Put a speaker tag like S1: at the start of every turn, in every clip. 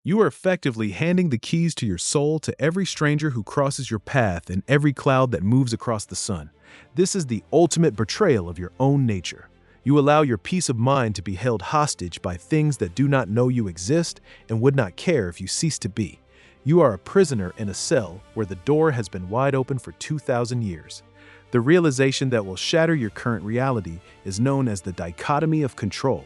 S1: You are effectively handing the keys to your soul to every stranger who crosses your path and every cloud that moves across the sun. This is the ultimate betrayal of your own nature. You allow your peace of mind to be held hostage by things that do not know you exist and would not care if you cease to be. You are a prisoner in a cell where the door has been wide open for 2,000 years. The realization that will shatter your current reality is known as the dichotomy of control.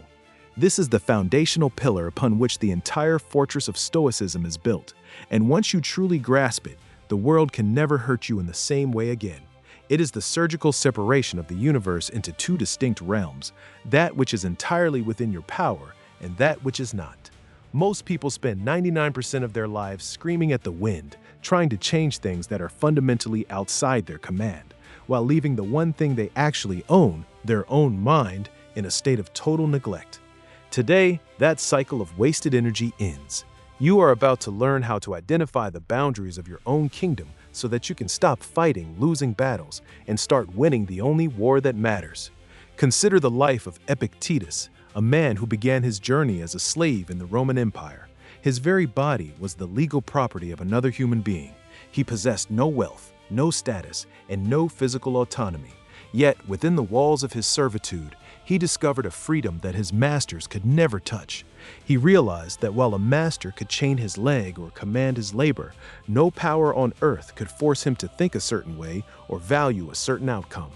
S1: This is the foundational pillar upon which the entire fortress of Stoicism is built, and once you truly grasp it, the world can never hurt you in the same way again. It is the surgical separation of the universe into two distinct realms, that which is entirely within your power and that which is not. Most people spend 99% of their lives screaming at the wind, trying to change things that are fundamentally outside their command, while leaving the one thing they actually own, their own mind, in a state of total neglect. Today, that cycle of wasted energy ends. You are about to learn how to identify the boundaries of your own kingdom so that you can stop fighting losing battles and start winning the only war that matters. Consider the life of Epictetus, a man who began his journey as a slave in the Roman Empire. His very body was the legal property of another human being. He possessed no wealth, no status, and no physical autonomy. Yet, within the walls of his servitude, he discovered a freedom that his masters could never touch. He realized that while a master could chain his leg or command his labor, no power on earth could force him to think a certain way or value a certain outcome.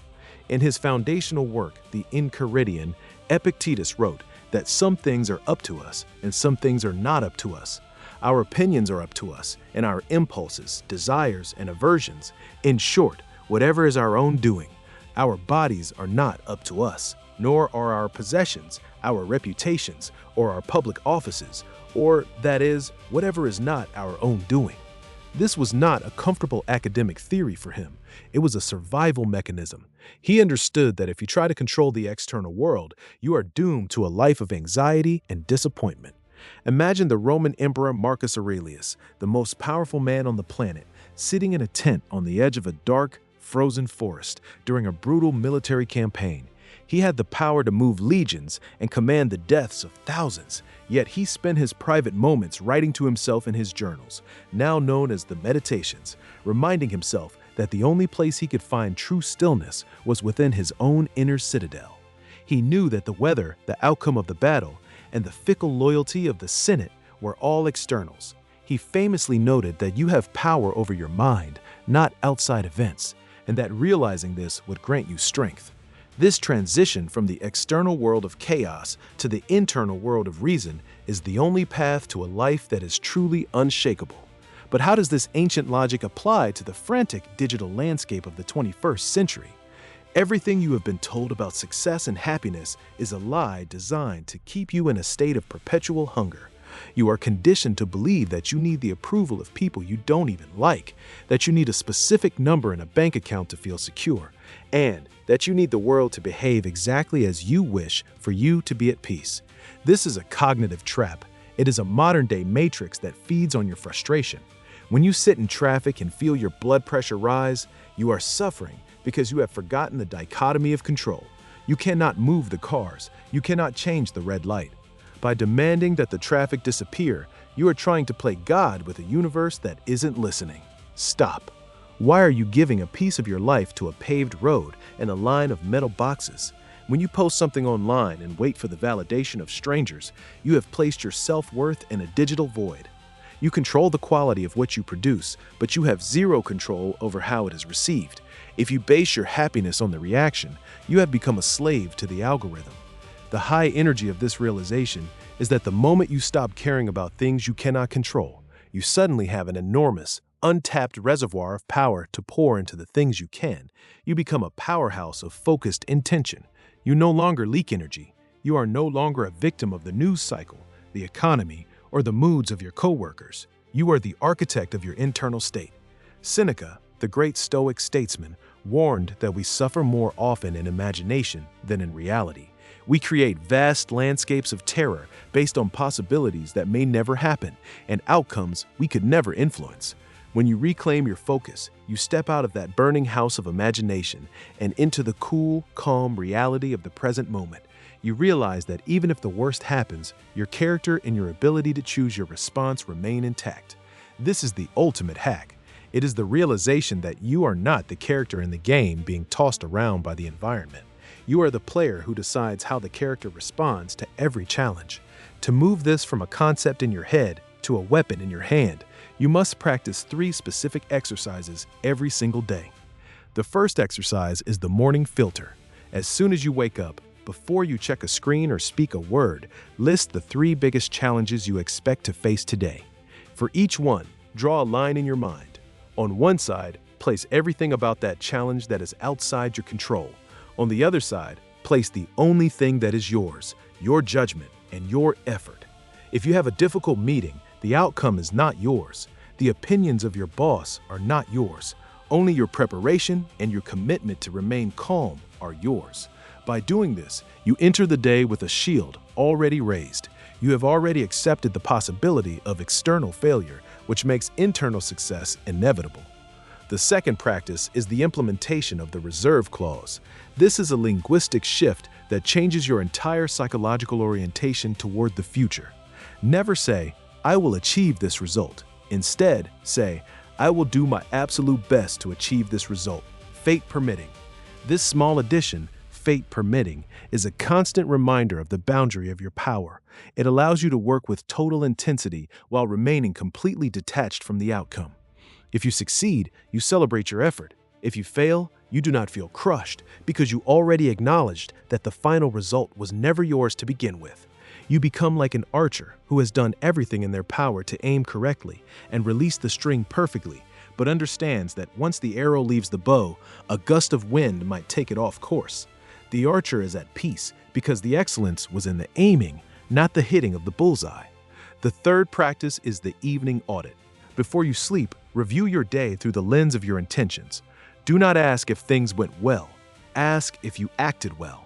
S1: In his foundational work, the Enchiridion, Epictetus wrote that some things are up to us and some things are not up to us. Our opinions are up to us, and our impulses, desires, and aversions, in short, whatever is our own doing. Our bodies are not up to us, nor are our possessions, our reputations, or our public offices, or, that is, whatever is not our own doing. This was not a comfortable academic theory for him. It was a survival mechanism. He understood that if you try to control the external world, you are doomed to a life of anxiety and disappointment. Imagine the Roman Emperor Marcus Aurelius, the most powerful man on the planet, sitting in a tent on the edge of a dark, frozen forest during a brutal military campaign. He had the power to move legions and command the deaths of thousands, yet he spent his private moments writing to himself in his journals, now known as the Meditations, reminding himself that the only place he could find true stillness was within his own inner citadel. He knew that the weather, the outcome of the battle, and the fickle loyalty of the Senate were all externals. He famously noted that you have power over your mind, not outside events, and that realizing this would grant you strength. This transition from the external world of chaos to the internal world of reason is the only path to a life that is truly unshakable. But how does this ancient logic apply to the frantic digital landscape of the 21st century? Everything you have been told about success and happiness is a lie designed to keep you in a state of perpetual hunger. You are conditioned to believe that you need the approval of people you don't even like, that you need a specific number in a bank account to feel secure, and that you need the world to behave exactly as you wish for you to be at peace. This is a cognitive trap. It is a modern-day matrix that feeds on your frustration. When you sit in traffic and feel your blood pressure rise, you are suffering because you have forgotten the dichotomy of control. You cannot move the cars. You cannot change the red light. By demanding that the traffic disappear, you are trying to play God with a universe that isn't listening. Stop. Why are you giving a piece of your life to a paved road and a line of metal boxes? When you post something online and wait for the validation of strangers, you have placed your self-worth in a digital void. You control the quality of what you produce, but you have zero control over how it is received. If you base your happiness on the reaction, you have become a slave to the algorithm. The high energy of this realization is that the moment you stop caring about things you cannot control, you suddenly have an enormous, untapped reservoir of power to pour into the things you can. You become a powerhouse of focused intention. You no longer leak energy. You are no longer a victim of the news cycle, the economy, or the moods of your coworkers. You are the architect of your internal state. Seneca, the great Stoic statesman, warned that we suffer more often in imagination than in reality. We create vast landscapes of terror based on possibilities that may never happen and outcomes we could never influence. When you reclaim your focus, you step out of that burning house of imagination and into the cool, calm reality of the present moment. you realize that even if the worst happens, your character and your ability to choose your response remain intact. This is the ultimate hack. It is the realization that you are not the character in the game being tossed around by the environment. You are the player who decides how the character responds to every challenge. To move this from a concept in your head to a weapon in your hand, you must practice 3 specific exercises every single day. The first exercise is the morning filter. As soon as you wake up, before you check a screen or speak a word, list the 3 biggest challenges you expect to face today. For each one, draw a line in your mind. On one side, place everything about that challenge that is outside your control. On the other side, place the only thing that is yours, your judgment and your effort. If you have a difficult meeting, the outcome is not yours. The opinions of your boss are not yours. Only your preparation and your commitment to remain calm are yours. By doing this, you enter the day with a shield already raised. You have already accepted the possibility of external failure, which makes internal success inevitable. The second practice is the implementation of the reserve clause. This is a linguistic shift that changes your entire psychological orientation toward the future. Never say, "I will achieve this result." Instead, say, "I will do my absolute best to achieve this result, fate permitting." This small addition, fate permitting, is a constant reminder of the boundary of your power. It allows you to work with total intensity while remaining completely detached from the outcome. If you succeed, you celebrate your effort. If you fail, you do not feel crushed because you already acknowledged that the final result was never yours to begin with. You become like an archer who has done everything in their power to aim correctly and release the string perfectly, but understands that once the arrow leaves the bow, a gust of wind might take it off course. The archer is at peace because the excellence was in the aiming, not the hitting of the bullseye. The third practice is the evening audit. Before you sleep, review your day through the lens of your intentions. Do not ask if things went well. Ask if you acted well.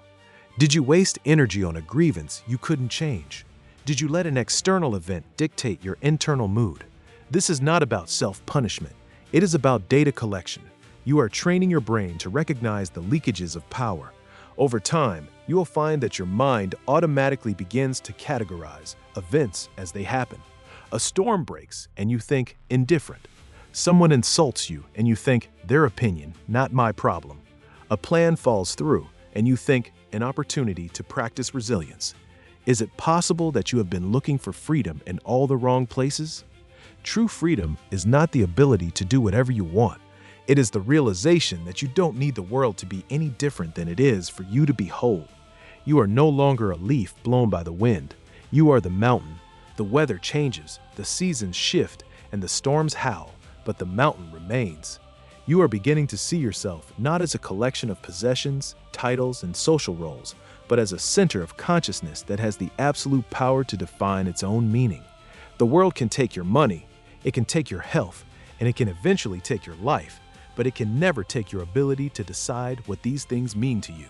S1: Did you waste energy on a grievance you couldn't change? Did you let an external event dictate your internal mood? This is not about self-punishment. It is about data collection. You are training your brain to recognize the leakages of power. Over time, you will find that your mind automatically begins to categorize events as they happen. A storm breaks and you think indifferent. Someone insults you and you think their opinion, not my problem. A plan falls through and you think an opportunity to practice resilience. Is it possible that you have been looking for freedom in all the wrong places? True freedom is not the ability to do whatever you want. It is the realization that you don't need the world to be any different than it is for you to be whole. You are no longer a leaf blown by the wind. You are the mountain. The weather changes, the seasons shift, and the storms howl, but the mountain remains. You are beginning to see yourself not as a collection of possessions, titles, and social roles, but as a center of consciousness that has the absolute power to define its own meaning. The world can take your money, it can take your health, and it can eventually take your life, but it can never take your ability to decide what these things mean to you.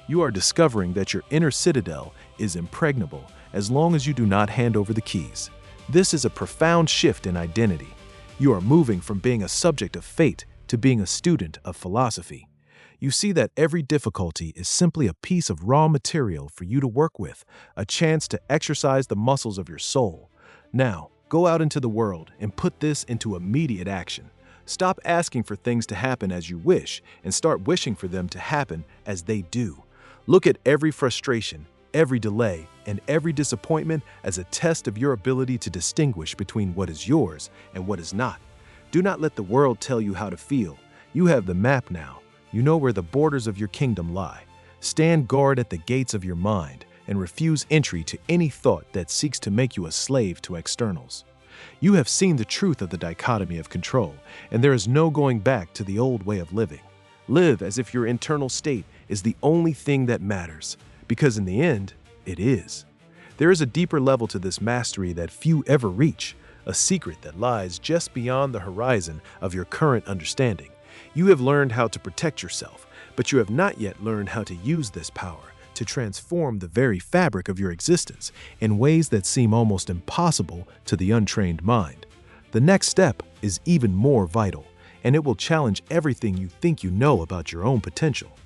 S1: You are discovering that your inner citadel is impregnable as long as you do not hand over the keys. This is a profound shift in identity. You are moving from being a subject of fate to being a student of philosophy. You see that every difficulty is simply a piece of raw material for you to work with, a chance to exercise the muscles of your soul. Now, go out into the world and put this into immediate action. Stop asking for things to happen as you wish and start wishing for them to happen as they do. Look at every frustration, every delay, and every disappointment as a test of your ability to distinguish between what is yours and what is not. Do not let the world tell you how to feel. You have the map now. You know where the borders of your kingdom lie. Stand guard at the gates of your mind and refuse entry to any thought that seeks to make you a slave to externals. You have seen the truth of the dichotomy of control, and there is no going back to the old way of living. Live as if your internal state is the only thing that matters, because in the end, it is. There is a deeper level to this mastery that few ever reach, a secret that lies just beyond the horizon of your current understanding. You have learned how to protect yourself, but you have not yet learned how to use this power to transform the very fabric of your existence in ways that seem almost impossible to the untrained mind. The next step is even more vital, and it will challenge everything you think you know about your own potential.